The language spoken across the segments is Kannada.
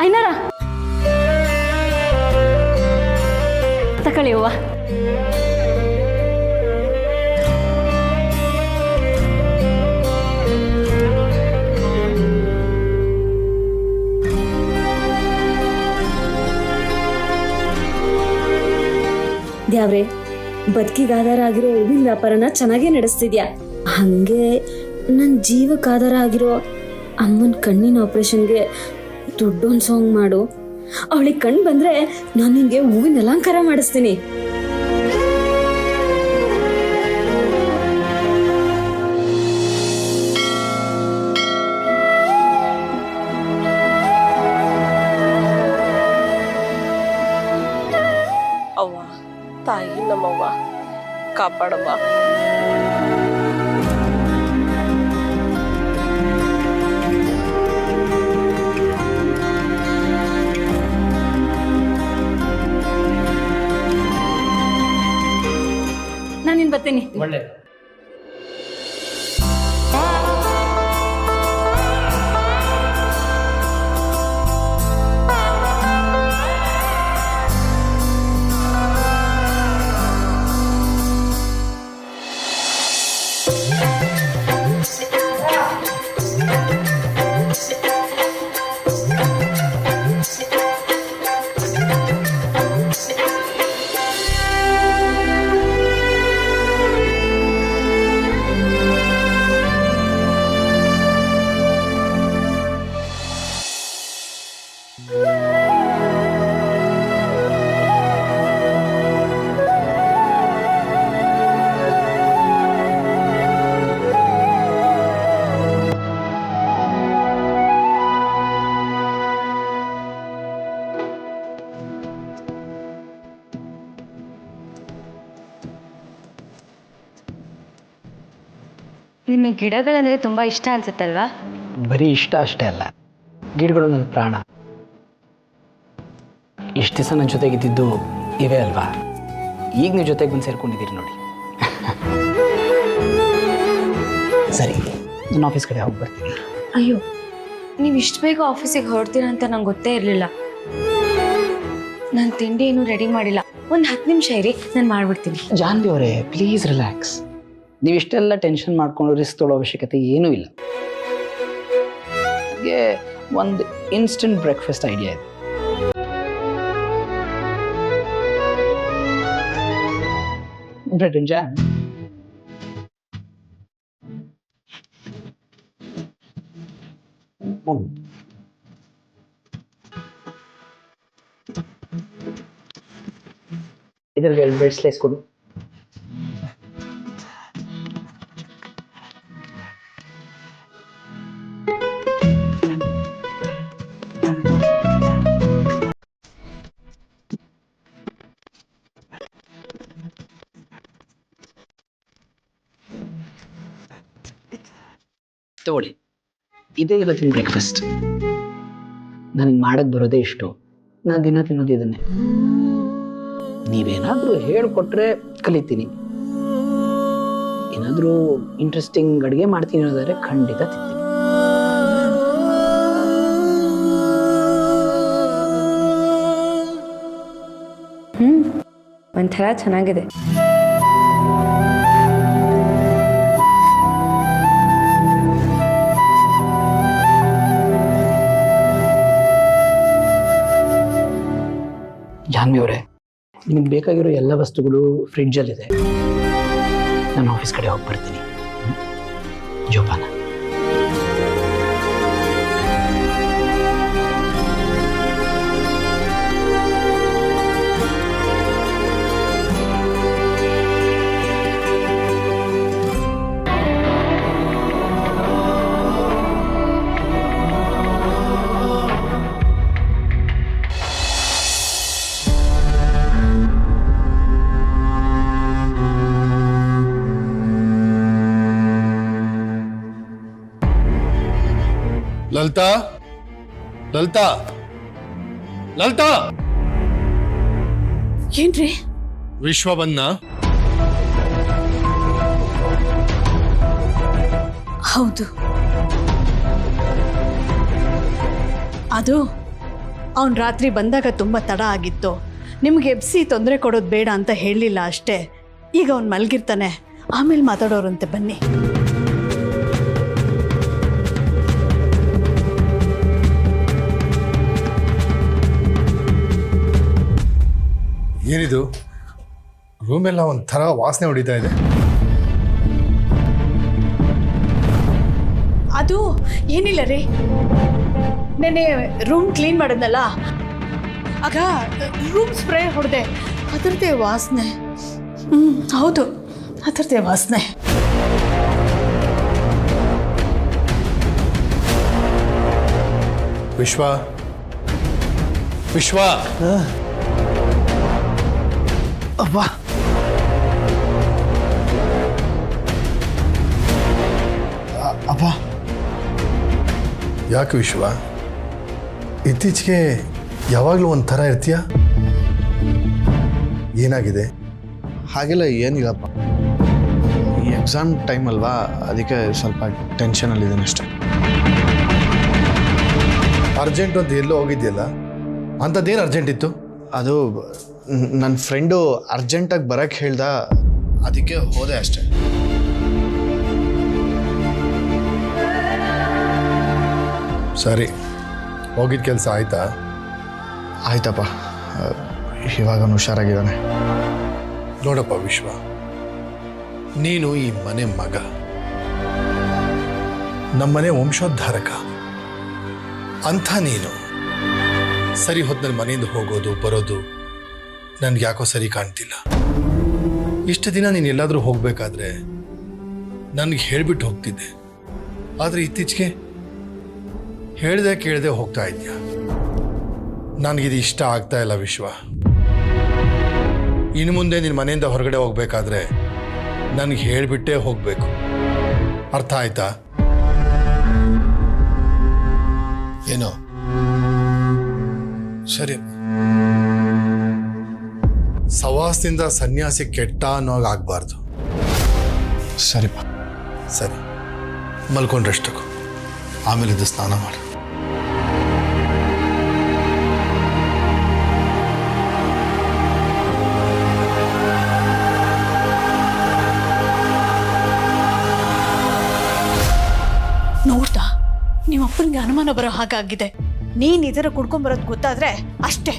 ಐನಾರ ತಕೊಳ್ಳಿ ಹೂವ. ದ್ಯಾವ್ರೆ, ಬದುಕಿಗೆ ಆಧಾರ ಆಗಿರೋ ಹೂವಿನ ವ್ಯಾಪಾರನ ಚೆನ್ನಾಗೇ ನಡೆಸ್ತಿದ್ಯಾ. ಹಂಗೆ ನನ್ನ ಜೀವಕ್ಕೆ ಆಧಾರ ಆಗಿರೋ ಅಮ್ಮನ ಕಣ್ಣಿನ ಆಪರೇಷನ್ಗೆ ದುಡ್ಡೊಂದು ಸಾಂಗ್ ಮಾಡು. ಅವಳಿಗೆ ಕಣ್ಣು ಬಂದ್ರೆ ನಾನು ನಿಂಗೆ ಹೂವಿನ ಅಲಂಕಾರ ಮಾಡಿಸ್ತೀನಿ. ಅವ್ವ ತಾಯಿ ನಮ್ಮವ್ವ ಕಾಪಾಡವ್ವ. ನಾನಿನ್ ಬರ್ತೀನಿ. ಒಳ್ಳೆ ನಿಮಗೆ ಗಿಡಗಳಂದರೆ ತುಂಬ ಇಷ್ಟ ಅನ್ಸುತ್ತಲ್ವಾ? ಬರೀ ಇಷ್ಟ ಅಷ್ಟೇ ಅಲ್ಲ, ಗಿಡಗಳು ನನ್ನ ಪ್ರಾಣ. ಇಷ್ಟು ದಿವಸ ನನ್ನ ಜೊತೆಗಿದ್ದು ಇವೇ ಅಲ್ವಾ, ಈಗ ನೀವು ಜೊತೆಗೆ ಬಂದು ಸೇರ್ಕೊಂಡಿದ್ದೀರಿ ನೋಡಿ. ಸರಿ, ನಾನು ಆಫೀಸ್ ಕಡೆ ಹೋಗಿ ಬರ್ತೀನಿ. ಅಯ್ಯೋ, ನೀವು ಇಷ್ಟು ಬೇಗ ಆಫೀಸಿಗೆ ಹೊರಡ್ತೀರ ಅಂತ ನಂಗೆ ಗೊತ್ತೇ ಇರಲಿಲ್ಲ. ನಾನು ತಿಂಡಿ ಏನೂ ರೆಡಿ ಮಾಡಿಲ್ಲ, ಒಂದು 10 ನಿಮಿಷ ಇರಿ, ನಾನು ಮಾಡಿಬಿಡ್ತೀನಿ. ಜಾನ್ವಿ ಅವರೇ, ಪ್ಲೀಸ್ ರಿಲ್ಯಾಕ್ಸ್. ನೀವು ಇಷ್ಟೆಲ್ಲ ಟೆನ್ಷನ್ ಮಾಡ್ಕೊಂಡು ರಿಸ್ಕ್ ತೊಗೊಳ್ಳೋ ಅವಶ್ಯಕತೆ ಏನೂ ಇಲ್ಲ. ನನಗೆ ಒಂದು ಇನ್ಸ್ಟೆಂಟ್ ಬ್ರೇಕ್ಫಾಸ್ಟ್ ಐಡಿಯಾ ಇದೆ. Bread and jam. ಇದರಲ್ಲಿ 2 ಬ್ರೆಡ್ ಸ್ಲೈಸ್ ಕೊಡು. ತಗೊಳ್ಳಿ, ಇದೇ ಇವತ್ತಿನ ಬ್ರೇಕ್ಫಾಸ್ಟ್. ನನಗೆ ಮಾಡಕ್ಕೆ ಬರೋದೇ ಇಷ್ಟು, ನಾನು ದಿನ ತಿನ್ನೋದು ಇದನ್ನೇ. ನೀವೇನಾದರೂ ಹೇಳಿಕೊಟ್ರೆ ಕಲಿತೀನಿ. ಏನಾದರೂ ಇಂಟ್ರೆಸ್ಟಿಂಗ್ ಅಡುಗೆ ಮಾಡ್ತೀನಿ ಅನ್ನೋದಾದ್ರೆ ಖಂಡಿತ ತಿಂತೀನಿ. ಒಂಥರ ಚೆನ್ನಾಗಿದೆ. ಜಾನ್ವಿ ಅವರೇ, ನಿಮಗೆ ಬೇಕಾಗಿರೋ ಎಲ್ಲ ವಸ್ತುಗಳು ಫ್ರಿಡ್ಜಲ್ಲಿದೆ. ನಾನು ಆಫೀಸ್ ಕಡೆ ಹೋಗಿ ಬರ್ತೀನಿ. ಜೋಪಾನ. ಲಲಿತಾ, ಲಲಿತಾ, ಲಲಿತಾ, ಏನ್ರಿ? ವಿಶ್ವ ಬಂದ? ಹೌದು, ಅದು ಅವನು ರಾತ್ರಿ ಬಂದಾಗ ತುಂಬ ತಡ ಆಗಿತ್ತು. ನಿಮ್ಗೆ ಎಬ್ಸಿ ತೊಂದರೆ ಕೊಡೋದು ಬೇಡ ಅಂತ ಹೇಳಲಿಲ್ಲ ಅಷ್ಟೇ. ಈಗ ಅವ್ನು ಮಲಗಿರ್ತಾನೆ, ಆಮೇಲೆ ಮಾತಾಡೋರಂತೆ, ಬನ್ನಿ. ಏನಿದು ರೂಮೆಲ್ಲ ಒಂಥರ ವಾಸನೆ ಹೊಡಿತಾ ಇದೆ. ಅದು ಏನಿಲ್ಲ ರೀ, ನೆನ್ನೆ ರೂಮ್ ಕ್ಲೀನ್ ಮಾಡಿದ್ನಲ್ಲ, ಆಗ ರೂಮ್ ಸ್ಪ್ರೇ ಹೊಡೆದೆ, ಅದರದ್ದೇ ವಾಸನೆ. ಹೌದು, ಅದರದ್ದೇ ವಾಸನೆ. ವಿಶ್ವ ವಿಶ್ವ ಅಬ್ಬ, ಅಪ್ಪ, ಯಾಕೆ ವಿಶ್ವ ಇತ್ತೀಚೆಗೆ ಯಾವಾಗಲೂ ಒಂಥರ ಇರ್ತೀಯ? ಏನಾಗಿದೆ? ಹಾಗೆಲ್ಲ ಏನಿಲ್ಲಪ್ಪ, ಈ ಎಕ್ಸಾಮ್ ಟೈಮ್ ಅಲ್ವಾ, ಅದಕ್ಕೆ ಸ್ವಲ್ಪ ಟೆನ್ಷನಲ್ಲಿದ್ದೀನಿ ಅಷ್ಟೆ. ಅರ್ಜೆಂಟ್ ಅಂತ ಎಲ್ಲೋ ಹೋಗಿದ್ಯಲ್ಲ, ಅಂಥದ್ದೇನು ಅರ್ಜೆಂಟ್ ಇತ್ತು? ಅದು ನನ್ನ ಫ್ರೆಂಡು ಅರ್ಜೆಂಟಾಗಿ ಬರೋಕ್ಕೆ ಹೇಳ್ದ, ಅದಕ್ಕೆ ಹೋದೆ ಅಷ್ಟೆ. ಸರಿ, ಹೋಗಿದ್ದ ಕೆಲಸ ಆಯ್ತಾ? ಆಯ್ತಪ್ಪ, ಇವಾಗ ಹುಷಾರಾಗಿದ್ದಾನೆ. ನೋಡಪ್ಪ ವಿಶ್ವ, ನೀನು ಈ ಮನೆ ಮಗ, ನಮ್ಮನೆ ವಂಶೋದ್ಧಾರಕ ಅಂಥ ನೀನು ಸರಿ ಹೊತ್ತಿನಲ್ಲಿ ಮನೆಯಿಂದ ಹೋಗೋದು ಬರೋದು ನನಗೆ ಯಾಕೋ ಸರಿ ಕಾಣ್ತಿಲ್ಲ. ಇಷ್ಟು ದಿನ ನೀನು ಎಲ್ಲಾದರೂ ಹೋಗಬೇಕಾದ್ರೆ ನನಗೆ ಹೇಳಿಬಿಟ್ಟು ಹೋಗ್ತಿದ್ದೆ, ಆದರೆ ಇತ್ತೀಚೆಗೆ ಹೇಳ್ದೆ ಕೇಳದೆ ಹೋಗ್ತಾ ಇದೆಯಾ. ನನಗಿದು ಇಷ್ಟ ಆಗ್ತಾ ಇಲ್ಲ ವಿಶ್ವ. ಇನ್ನು ಮುಂದೆ ನಿನ್ನ ಮನೆಯಿಂದ ಹೊರಗಡೆ ಹೋಗ್ಬೇಕಾದ್ರೆ ನನಗೆ ಹೇಳಿಬಿಟ್ಟೇ ಹೋಗಬೇಕು, ಅರ್ಥ ಆಯ್ತಾ? ಏನೋ ಸರಿ, ಸವಾಸದಿಂದ ಸನ್ಯಾಸಿ ಕೆಟ್ಟ ಅನ್ನೋ ಆಗಬಾರ್ದು. ಸರಿಪ್ಪ. ಸರಿ, ಮಲ್ಕೊಂಡ್ರಷ್ಟಕ್ಕೂ, ಆಮೇಲೆ ಇದು ಸ್ನಾನ ಮಾಡು. ನೋಡ್ತಾ, ನಿಮ್ಮ ಅಪ್ಪನಿಗೆ ಅನುಮಾನ ಬರೋ ಹಾಗಾಗಿದೆ. ನೀನ್ ಇದರ ಕುಡ್ಕೊಂಬರೋದು ಗೊತ್ತಾದ್ರೆ ಅಷ್ಟೇ,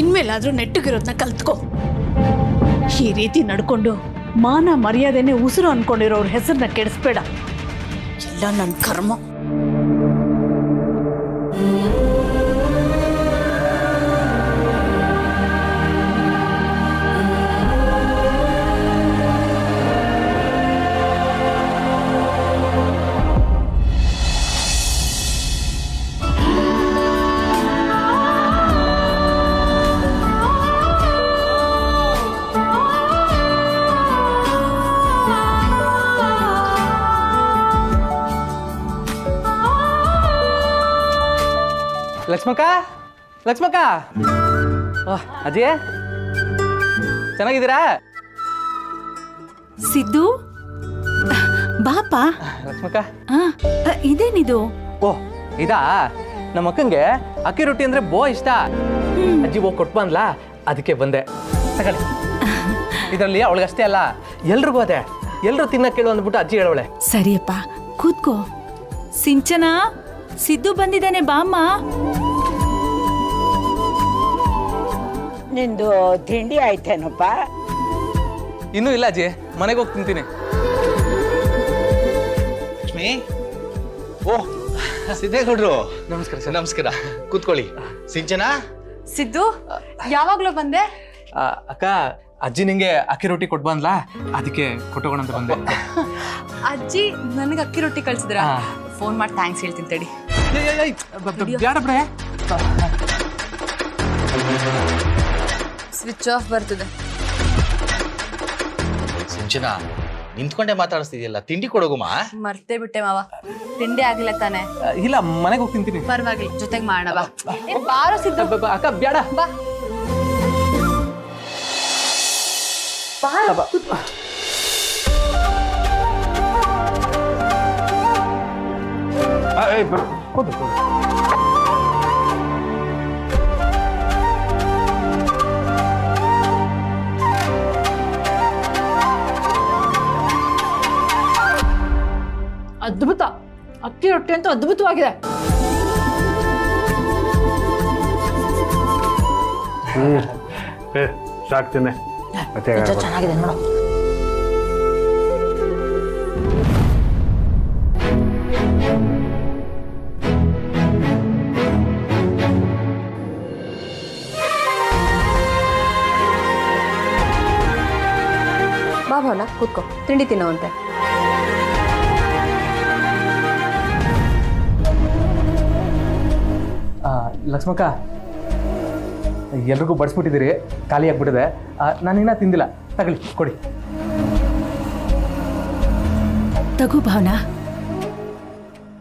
ಇನ್ಮೇಲಾದ್ರೂ ನೆಟ್ಟಗಿರೋದನ್ನ ಕಲ್ತ್ಕೋ. ಈ ರೀತಿ ನಡ್ಕೊಂಡು ಮಾನ ಮರ್ಯಾದೆನೆ ಉಸಿರು ಅನ್ಕೊಂಡಿರೋರ ಹೆಸರನ್ನ ಕೆಡಿಸ್ಬೇಡ. ಎಲ್ಲ ನನ್ನ ಕರ್ಮ. ಲಕ್ಷ್ಮಕ್ಕ, ಲಕ್ಷ್ಮಕ್ಕ, ಅಜಯ್ ಚೆನ್ನಾಗಿದ್ದೀರಾ? ಸಿದ್ದು, ಬಾಪ. ಲಕ್ಷ್ಮಕ್ಕ, ಇದೇನಿದು? ಓಹ್ ಇದಾ, ನಮ್ಮ ಅಕ್ಕಂಗೆ ಅಕ್ಕಿ ರೊಟ್ಟಿ ಅಂದ್ರೆ ಬೋ ಇಷ್ಟ. ಅಜ್ಜಿ ಹೋಗಿ ಕೊಟ್ಟು ಬಂದ್ಲಾ, ಅದಕ್ಕೆ ಬಂದೆ. ತಗೊಳ್ಳಿ, ಇದರಲ್ಲಿ ಅವಳಿಗಷ್ಟೇ ಅಲ್ಲ, ಎಲ್ರಿಗೂ ಅದೇ. ಎಲ್ರು ತಿನ್ನಕ್ಕೆ ಕೇಳು ಅಂದ್ಬಿಟ್ಟು ಅಜ್ಜಿ ಹೇಳೋಳೆ. ಸರಿಯಪ್ಪ, ಕೂತ್ಕೋ. ಸಿಂಚನ, ಸಿದ್ದು ಬಂದಿದ್ದಾನೆ, ಬಾಮ್ಮ. ನಿಂದು ತಿಂಡಿ ಆಯ್ತೇನಪ್ಪ? ಇನ್ನೂ ಇಲ್ಲ ಅಜ್ಜಿ, ಮನೆಗೆ ಹೋಗಿ ತಿಂತೀನಿ. ಲಕ್ಷ್ಮಿ, ಓಹ್ ಸಿದ್ದೇಗೌಡ್ರು, ನಮಸ್ಕಾರ ಸರ್. ನಮಸ್ಕಾರ, ಕೂತ್ಕೊಳ್ಳಿ. ಸಿಂಚನ, ಸಿದ್ದು, ಯಾವಾಗ್ಲೂ ಬಂದೆ? ಅಕ್ಕ, ಅಜ್ಜಿ ನಿಂಗೆ ಅಕ್ಕಿ ರೊಟ್ಟಿ ಕೊಟ್ಟು ಬಂದ್ಲಾ, ಅದಕ್ಕೆ ಕೊಟ್ಟೋಗೋಣ ಅಂತ ಬಂದೆ. ಅಜ್ಜಿ ನನಗೆ ಅಕ್ಕಿ ರೊಟ್ಟಿ ಕಳ್ಸಿದ್ರ? ಫೋನ್ ಮಾಡಿ ಥ್ಯಾಂಕ್ಸ್ ಹೇಳ್ತೀನಿ ತಡಿ. ಬ್ಯಾಡ ಬಿಡೆ, ಸ್ವಿಚ್ ಆಫ್ ಬರ್ತದೆ. ಸಿಂಚನ ನಿಂತ್ಕೊಂಡೆ ಮಾತಾಡಿಸ್ತಿದ್ಯಲ್ಲ, ತಿಂಡಿ ಕೊಡೋಗುಮ. ಮರ್ತೇ ಬಿಟ್ಟೆ ಮಾವ, ತಿಂಡಿ ಆಗಿಲ್ಲ ತಾನೆ? ಇಲ್ಲ, ಮನೆಗೆ ಹೋಗಿ ತಿಂತೀನಿ. ಪರವಾಗಿಲ್ಲ, ಜೊತೆಗೆ ಮಾಡೋಣ ಬಾ. ಬಾರೋ ಸಿದ್ದು. ಅಕ್ಕ ಬ್ಯಾಡ, ಬಾ. ಅದ್ಭುತ. ಅಕ್ಕಿ ರೊಟ್ಟಿ ಅಂತೂ ಅದ್ಭುತವಾಗಿದೆ. ಸಾಕ್ತೇನೆ ಚೆನ್ನಾಗಿದೆ ನೋಡು. ಬಾ ಭಾವನ ಕೂತ್ಕೋ, ತಿಂಡಿ ತಿನ್ನೋವಂತೆ. ಲಕ್ಷ್ಮಕ್ಕ, ಎಲ್ರಿಗೂ ಬಡಿಸ್ಬಿಟ್ಟಿದ್ದೀರಿ, ಖಾಲಿ ಆಗ್ಬಿಟ್ಟಿದೆ. ನಾನಿನ್ನ ತಿಂದಿಲ್ಲ, ತಗೊಳ್ಳಿ ಕೊಡಿ. ತಗೋ ಭಾವನಾ.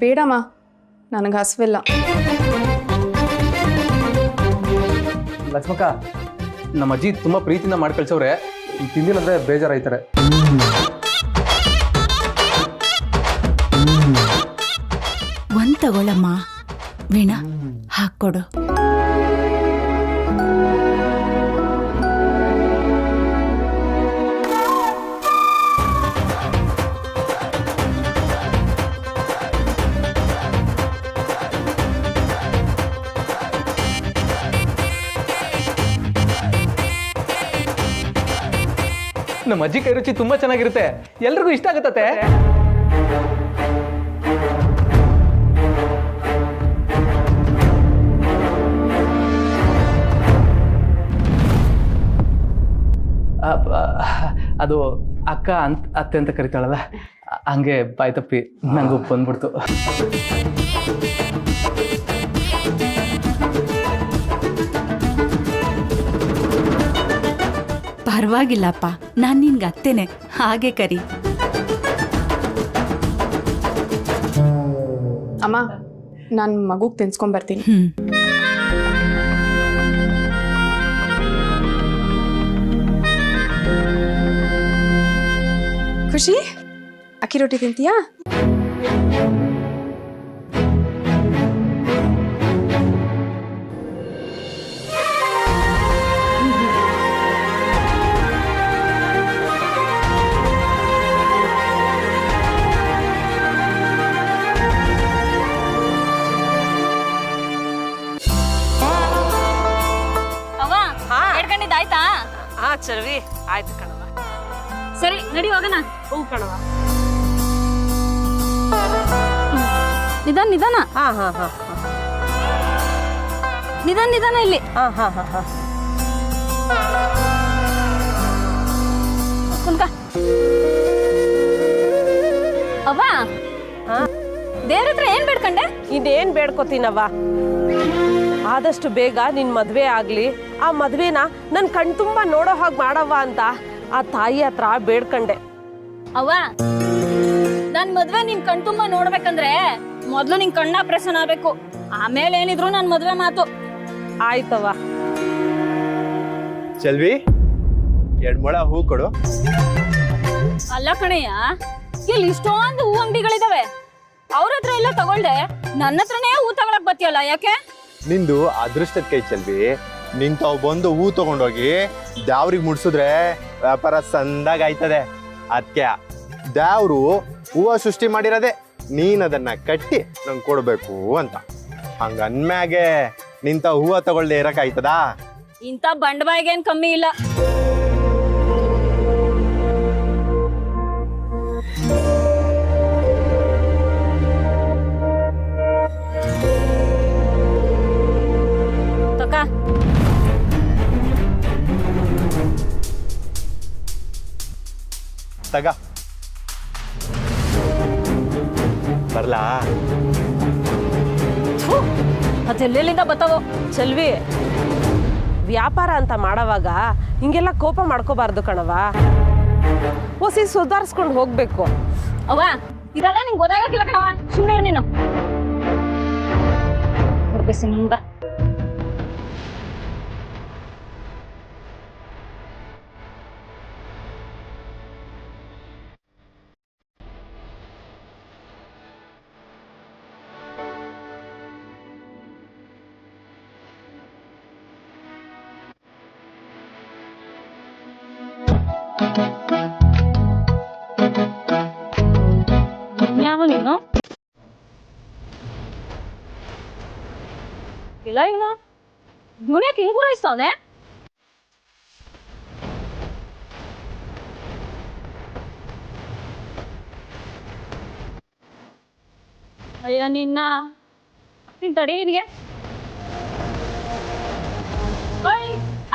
ಬೇಡಮ್ಮ, ನನಗೆ ಹಸುವಿಲ್ಲ. ಲಕ್ಷ್ಮಕ್ಕ, ನಮ್ಮ ಅಜ್ಜಿ ತುಂಬ ಪ್ರೀತಿಯಿಂದ ಮಾಡಿ ಕಳ್ಸವ್ರೆ, ತಿಂದಿಲ್ಲ ಅಂದರೆ ಬೇಜಾರಾಯ್ತಾರೆ. ಒಂದ್ ತಗೊಳಮ್ಮ. ವೀಣಾ, ಹಾಕ್ಕೊಡು. ನಮ್ಮ ಅಜ್ಜಿ ಕೈ ರುಚಿ ತುಂಬಾ ಚೆನ್ನಾಗಿರುತ್ತೆ, ಎಲ್ರಿಗೂ ಇಷ್ಟ ಆಗತ್ತೆ. ಅದು ಅಕ್ಕ ಅತ್ತೆ ಅಂತ ಕರಿತಾಳಲ್ಲ, ಹಂಗೆ ಬಾಯ್ ತಪ್ಪಿ ನಂಗೂ ಬಂದ್ಬಿಡ್ತು. ಪರವಾಗಿಲ್ಲಪ್ಪ, ನಾನ್ ನಿನ್ಗೆ ಅತ್ತೇನೆ, ಹಾಗೆ ಕರಿ. ಅಮ್ಮ, ನಾನು ಮಗುಗೆ ತಿನ್ಸ್ಕೊಂಡ್ ಬರ್ತೀನಿ. ಖುಷಿ, ಅಕ್ಕಿ ರೊಟ್ಟಿ ತಿಂತೀಯಾ? ಆಯ್ತಾ? ಹಾ ಚರ್ವಿ, ಆಯ್ತು ಕಣವ. ಸರಿ, ನಡಿ ಹೋಗೋಣ. ಹೂ ಕಣವ. ನಿಧಾನ ನಿಧಾನ. ಹಾ ಹಾ ಹಾ ನಿಧಾನ ನಿಧಾನ ಇಲ್ಲಿ. ಹಾ ಹಾ ಹಾ ಹಾ. ಕುಂತ್ಕ. ಅವ್ವ, ದೇವ್ರ ಹತ್ರ ಏನ್ ಬೇಡ್ಕಂಡೆ? ಇನ್ನೇನ್ ಬೇಡ್ಕೋತೀನವ್ವ, ಆದಷ್ಟು ಬೇಗ ನಿನ್ ಮದ್ವೆ ಆಗ್ಲಿ, ಆ ಮದ್ವೆನ ನನ್ ಕಣ್ ತುಂಬಾ ನೋಡೋ ಹಾಗೆ ಮಾಡವ್ವ ಅಂತ ಆ ತಾಯಿ ಹತ್ರ ಬೇಡ್ಕಂಡೆ. ಅವ್ವ, ನನ್ ಮದ್ವೆ ನಿನ್ ಕಣ್ ತುಂಬಾ ನೋಡ್ಬೇಕಂದ್ರೆ ಮೊದ್ಲು ನಿನ್ ಕಣ್ಣ ಆಪರೇಷನ್ ಆಗ್ಬೇಕು, ಆಮೇಲೆ ಏನಿದ್ರು ನನ್ ಮದ್ವೆ ಮಾತು. ಆಯ್ತವ್ವ. ಚೆಲ್ವಿ, 2 ಮೊಳ ಹೂ ಕೊಡು. ಅಲ್ಲ ಕಣಯ್ಯ, ಇಲ್ಲಿ ಇಷ್ಟೊಂದು ಹೂ ಅಂಗಡಿಗಳಿದಾವೆ, ಅವ್ರ ಹತ್ರ ಎಲ್ಲ ತಗೊಳ್ದೆ ನನ್ನ ಹತ್ರನೇ ಹೂ ತಗೊಳಕ್ ಬತ್ತಿಯಲ್ಲ, ಯಾಕೆ? ನಿಂದು ಅದೃಷ್ಟದ ಕೈ ಚೆಲ್ವಿ, ನಿಂತಾವ್ ಬಂದು ಹೂ ತಗೊಂಡೋಗಿ ದ್ಯಾವ್ರಿಗೆ ಮುಡ್ಸಿದ್ರೆ ವ್ಯಾಪಾರ ಸಂದಾಗ ಆಯ್ತದೆ. ಅದಕ್ಕೆ ದ್ಯಾವ್ರು ಹೂವ ಸೃಷ್ಟಿ ಮಾಡಿರೋದೆ, ನೀನ್ ಅದನ್ನ ಕಟ್ಟಿ ನಂಗೆ ಕೊಡ್ಬೇಕು ಅಂತ. ಹಂಗ ಅನ್ಮ್ಯಾಗೆ ನಿಂತ ಹೂವ ತಗೊಳ್ದೆ ಇರಕ್ ಆಯ್ತದಾ? ಇಂಥ ಬಂಡವಾಯಿಗೇನ್ ಕಮ್ಮಿ ಇಲ್ಲ. ತಗ ಬರ್ಲಾ? ಅದೆಲ್ಲಿಂದ ಬತ್ತಾವೋ? ಚೆಲ್ವಿ, ವ್ಯಾಪಾರ ಅಂತ ಮಾಡವಾಗ ಹಿಂಗೆಲ್ಲ ಕೋಪ ಮಾಡ್ಕೋಬಾರ್ದು ಕಣವ, ಹೊಸಿ ಸುಧಾರಿಸ್ಕೊಂಡು ಹೋಗ್ಬೇಕು. ಅವ್ವ, ಇದೆಲ್ಲ ನಿಂಗೆ ಗೊತ್ತಾಗಕ್ಕಿಲ್ಲ ಕಣವ, ಸುಮ್ಮನೆ ನೀನು. ಬಾ. ಯಾವಾಗ ಇವನು ಇಲ್ಲ ಇವನು ಇವನ್ಯಾಕೆ ಹಿಂಗ್ ಗುರಾಯಿಸ್ತವನೆ? ಅಯ್ಯ ನಿನ್ನ ನೀನ್ ತಡಿ ಇಲ್ಲಿಗೆ.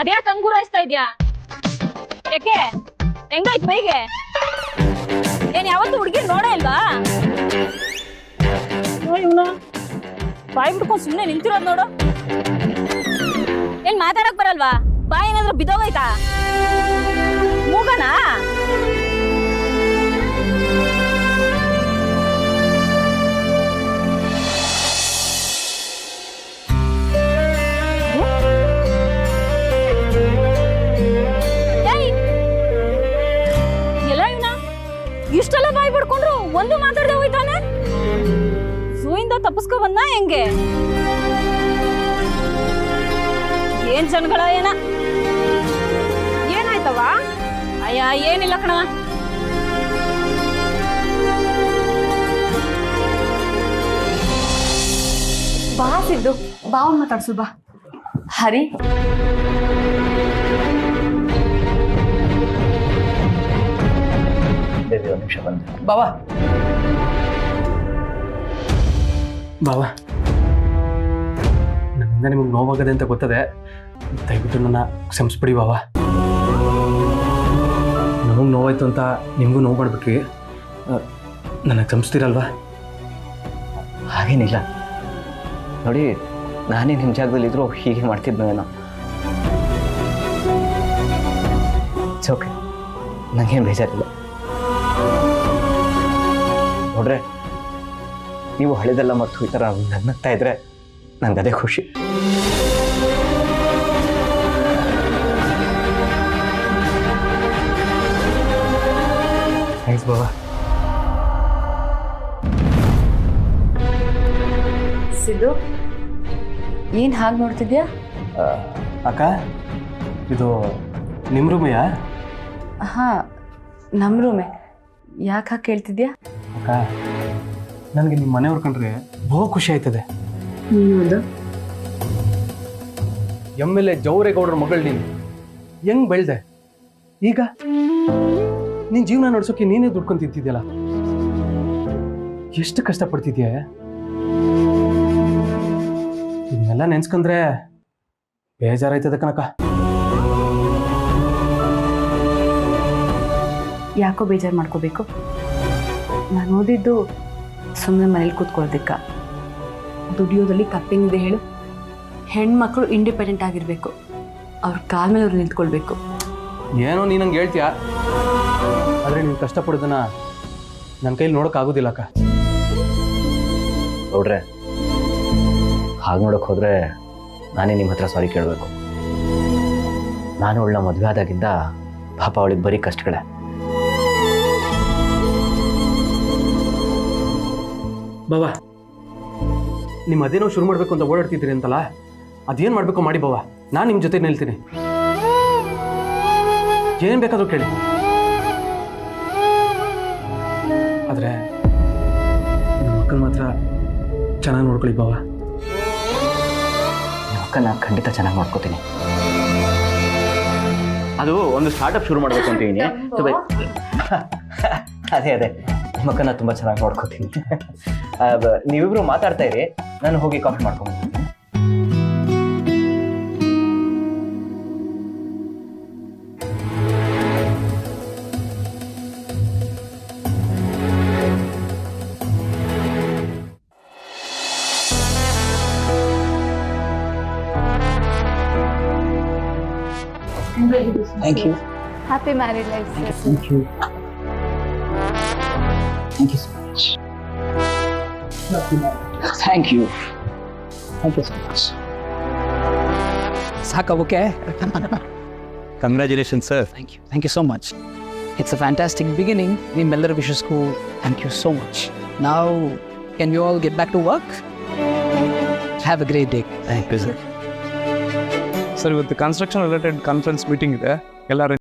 ಅದ್ಯಾಕೆ ಹಂಗ್ ಗುರಾಯಿಸ್ತಾ ಇದ್ಯಾ? ಯಾಕೆ ಹೆಂಗಾಯ್ತು ಮೈಗೆ? ಏನ್ ಯಾವತ್ತು ಹುಡುಗಿ ನೋಡೇ ಇಲ್ವಾ? ಇವನು ಬಾಯಿ ಬಿಡ್ಕೊಂಡು ಸುಮ್ಮನೆ ನಿಂತಿರೋದು ನೋಡು. ಏನ್ ಮಾತಾಡಕ್ ಬರಲ್ವಾ? ಬಾಯಿ ಏನಾದ್ರೂ ಬಿದ್ದೋಗೈತಾ? ಮೂಗನಾ? ಎಲ್ಲ ಇವನ ಇಷ್ಟೆಲ್ಲ ಬಾಯಿ ಬಿಡ್ಕೊಂಡ್ರು ಒಂದು ಮಾತಾಡದೆ ಹೋಯ್ತಾನೆ. ಝೂಯಿಂದ ತಪ್ಪಿಸ್ಕೊ ಬಂದ ಹೆಂಗೆ? ಏನ್ ಜನಗಳ ಏನ? ಏನಾಯ್ತವ? ಅಯ್ಯ ಏನಿಲ್ಲ ಕಣವ. ಬಾ ಸಿದ್ದು, ಬಾ ಅವ್ನು ಮಾತಾಡ್ಸು ಬಾ. ಹರಿ ದೇವಿ ಒಂದು ನಿಮಿಷ ಬಂದೆ. ಬಾವಾ ಬಾವಾ, ನನ್ನಿಂದ ನಿಮಗೆ ನೋವಾಗದೆ ಅಂತ ಗೊತ್ತದೆ. ದಯವಿಟ್ಟು ನನ್ನ ಕ್ಷಮಿಸ್ಬಿಡಿ ಬಾವಾ. ನಮಗೆ ನೋವಾಯ್ತು ಅಂತ ನಿಮಗೂ ನೋವು ಮಾಡಿಬಿಟ್ವಿ. ನನ್ನ ಕ್ಷಮಿಸ್ತೀರಲ್ವಾ? ಹಾಗೇನಿಲ್ಲ ನೋಡಿ, ನಾನೇ ನಿಮ್ಮ ಜಾಗದಲ್ಲಿದ್ದರೂ ಹೀಗೆ ಮಾಡ್ತಿದ್ನೋ ಏನೋ. ಇಟ್ಸ್ ಓಕೆ, ನನಗೇನು ಬೇಜಾರಿಲ್ಲ. ನೋಡ್ರೆ, ನೀವು ಹಳೆದೆಲ್ಲ ಮತ್ತು ಈ ಥರ ನಗ್ನಗ್ತಾ ಇದ್ರೆ ನನಗೆ ಅದೇ ಖುಷಿ. ಥ್ಯಾಂಕ್ಸ್ ಬಾಬಾ. ಸಿದ್ದು, ಏನ್ ಹಾಗೆ ನೋಡ್ತಿದ್ಯಾ? ಅಕ್ಕ, ಇದು ನಿಮ್ಮ ರೂಮೆಯಾ? ಹಾ, ನಮ್ಮ ರೂಮೇ. ಯಾಕೆ ಹಾಗೆ ಕೇಳ್ತಿದ್ಯಾ? ಅಕ್ಕ, ನನಗೆ ನಿಮ್ಮ ಮನೆಯವ್ರು ಕಂಡ್ರೆ ಬಹು ಖುಷಿ ಆಯ್ತದೆ. ಎಮ್.ಎಲ್.ಎ. ಜವರೇಗೌಡರ ಮಗಳು ನೀನು ಹೆಂಗ್ ಬೆಳ್ದೆ. ಈಗ ನಿನ್ನ ಜೀವನ ನಡೆಸೋಕೆ ನೀನೇ ದುಡ್ಕೊಂಡು ತಿಂತಿದ್ಯಲ್ಲ, ಎಷ್ಟು ಕಷ್ಟಪಡ್ತಿದ್ಯಾ. ಇದನ್ನೆಲ್ಲ ನೆನ್ಸ್ಕೊಂಡ್ರೆ ಬೇಜಾರಾಯ್ತದೆ ಕನಕ. ಯಾಕೋ ಬೇಜಾರು ಮಾಡ್ಕೋಬೇಕು? ನಾನು ಓದಿದ್ದು ಸುಮ್ಮನೆ ಮನೇಲಿ ಕೂತ್ಕೊಳ್ಳೋದಕ್ಕ. ದುಡಿಯೋದಲ್ಲಿ ತಪ್ಪೇನಿದೆ ಹೇಳು? ಹೆಣ್ಮಕ್ಳು ಇಂಡಿಪೆಂಡೆಂಟ್ ಆಗಿರಬೇಕು, ಅವ್ರ ಕಾಲ ಮೇಲೆ ಅವ್ರು ನಿಂತ್ಕೊಳ್ಬೇಕು. ಏನೋ ನೀನು ಹಂಗೆ ಹೇಳ್ತೀಯ, ಆದರೆ ನೀನು ಕಷ್ಟಪಡೋದನ್ನ ನನ್ನ ಕೈಲಿ ನೋಡೋಕ್ಕಾಗೋದಿಲ್ಲ ಅಕ್ಕ. ನೋಡ್ರೆ, ಹಾಗೆ ನೋಡೋಕೆ ಹೋದರೆ ನಾನೇ ನಿಮ್ಮ ಹತ್ರ ಸಾರಿ ಕೇಳಬೇಕು. ನಾನು ಅವಳನ್ನ ಮದುವೆ ಆದಾಗಿಂದ ಪಾಪ ಅವಳಿಗೆ ಬರೀ ಕಷ್ಟಗಳೇ. ಬಾವಾ, ನಿಮ್ಮ ಅದೇನೋ ಶುರು ಮಾಡಬೇಕು ಅಂತ ಓಡಾಡ್ತಿದ್ದೀರಿ ಅಂತಲ್ಲ, ಅದೇನು ಮಾಡಬೇಕು ಮಾಡಿ ಬಾವಾ, ನಾನು ನಿಮ್ಮ ಜೊತೆ ನಿಲ್ತೀನಿ. ಏನು ಬೇಕಾದರೂ ಕೇಳಿ. ಆದರೆ ನಿಮ್ಮ ಮಕ್ಕಳು ಮಾತ್ರ ಚೆನ್ನಾಗಿ ನೋಡ್ಕೊಳ್ಳಿ ಬಾವಾ. ನಿಮ್ಮ ಮಕ್ಕಳನ್ನ ಖಂಡಿತ ಚೆನ್ನಾಗಿ ಮಾಡ್ಕೋತೀನಿ. ಅದು ಒಂದು ಸ್ಟಾರ್ಟಪ್ ಶುರು ಮಾಡಬೇಕು ಅಂತಿದ್ದೀನಿ. ಅದೇ ನಿಮ್ಮ ಮಕ್ಕಳನ್ನ ತುಂಬ ಚೆನ್ನಾಗಿ ನೋಡ್ಕೋತೀನಿ. ನೀವಿಬ್ರು ಮಾತಾಡ್ತಾ ಇರಿ, ನಾನು ಹೋಗಿ coffee ಮಾಡ್ಕೊಂಡ್ಬರ್ತೀನಿ. Thank you. Happy married life, sir. Thank you. Thank you so much. Thank you. Thank you so much. Saka, okay? Congratulation sir. Thank you so much. It's a fantastic beginning. Nimmellaru vishesku thank you so much. Now, can we all get back to work? Have a great day. Thank you, sir. Sir, ಇವತ್ತು ಕನ್ಸ್ಟ್ರಕ್ಷನ್ ರಿಲೇಟೆಡ್ ಕಾನ್ಫರೆನ್ಸ್ ಮೀಟಿಂಗ್ ಇದೆ. ಎಲ್ಲರೂ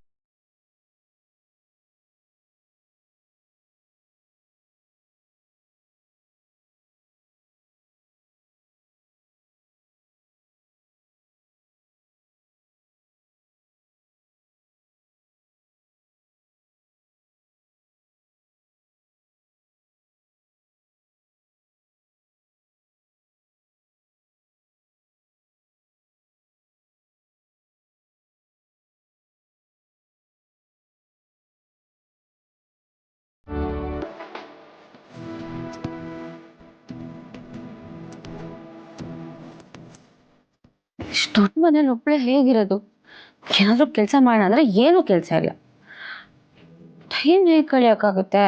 ಇಷ್ಟು ದೊಡ್ಡ ಮನೇಲಿ ಒಬ್ಬಳೆ ಹೇಗಿರೋದು? ಏನಾದರೂ ಕೆಲಸ ಮಾಡೋಣ ಅಂದರೆ ಏನೂ ಕೆಲಸ ಇಲ್ಲ. ಟೈಮ್ ಹೇಗೆ ಕಳಿಯೋಕ್ಕಾಗುತ್ತೆ?